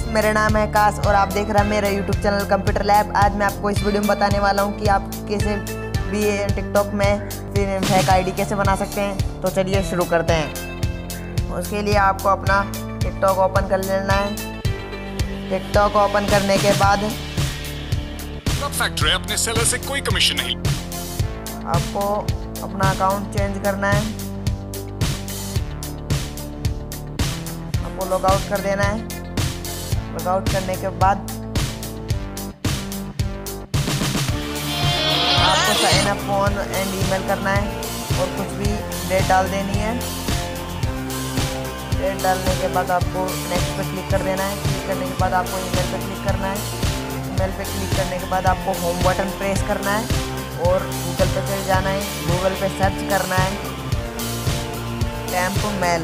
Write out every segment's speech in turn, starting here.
मेरा नाम है आकाश और आप देख रहे हैं मेरा यूट्यूब चैनल कंप्यूटर लैब। आज मैं आपको इस वीडियो में बताने वाला हूं कि आप कैसे भी टिकटॉक में फिर फेक आईडी कैसे बना सकते हैं। तो चलिए शुरू करते हैं। उसके लिए आपको अपना टिकटॉक ओपन कर लेना है। टिकटॉक ओपन करने के बाद फैक्टर है, अपने सेलर से कोई कमीशन नहीं। आपको अपना अकाउंट चेंज करना है। आपको लॉग आउट कर देना है। लॉग आउट करने के बाद आपको sign up phone and email करना है और कुछ भी डेट डाल देनी है। डेट डालने के बाद आपको नेक्स्ट पे क्लिक कर देना है। क्लिक करने के बाद आपको ईमेल पे क्लिक करना है। ईमेल पे क्लिक करने के बाद आपको होम बटन प्रेस करना है और गूगल पे चले जाना है। गूगल पे सर्च करना है टेम्प मेल।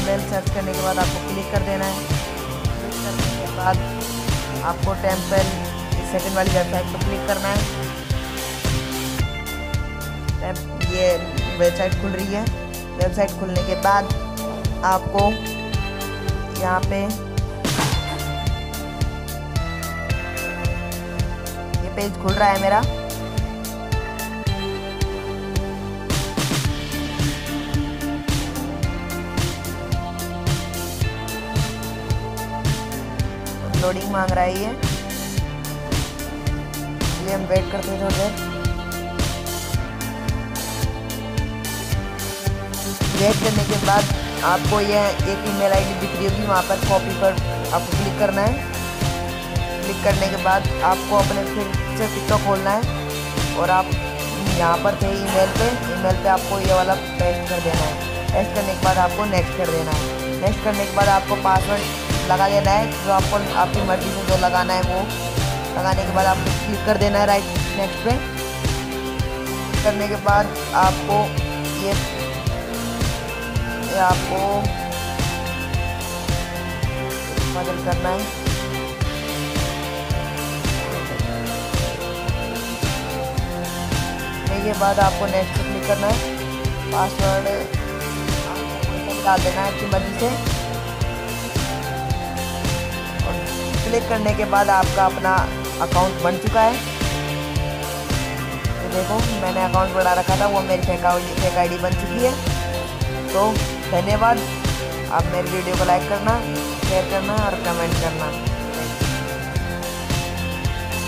मेल सर्च करने के बाद आपको क्लिक कर देना है। क्लिक करने के बाद आपको टेम्पल सेकंड वाली वेबसाइट पर क्लिक करना है। ये वेबसाइट खुल रही है। वेबसाइट खुलने के बाद आपको यहाँ पे ये पेज खुल रहा है मेरा। लोडिंग मांग रहा है ये, इसलिए हम वेट करते हैं थोड़ी देर। वेट करने के बाद आपको यह एक ईमेल आईडी दिख रही होगी, वहाँ पर कॉपी पर आपको क्लिक करना है। क्लिक करने के बाद आपको अपने फिर से टिकटॉक खोलना है और आप यहाँ पर थे ईमेल पे आपको ये वाला पेस्ट कर देना है। पेस्ट करने के बाद आपको नेक्स्ट कर देना है। नेक्स्ट करने के बाद आपको पासवर्ड लगा देना है जो आपको आपकी मर्ज़ी से जो लगाना है वो लगाने के बाद आपको क्लिक कर देना है राइट नेक्स्ट पे। करने के बाद आपको ये आपको बदल करना है। के बाद आपको नेक्स्ट पे क्लिक करना है। पासवर्ड डाल देना है आपकी मर्ज़ी से। क्लिक करने के बाद आपका अपना अकाउंट बन चुका है। तो देखो मैंने अकाउंट बना रखा था, वो मेरी फेक आईडी बन चुकी है। तो धन्यवाद। आप मेरी वीडियो को लाइक करना, शेयर करना और कमेंट करना।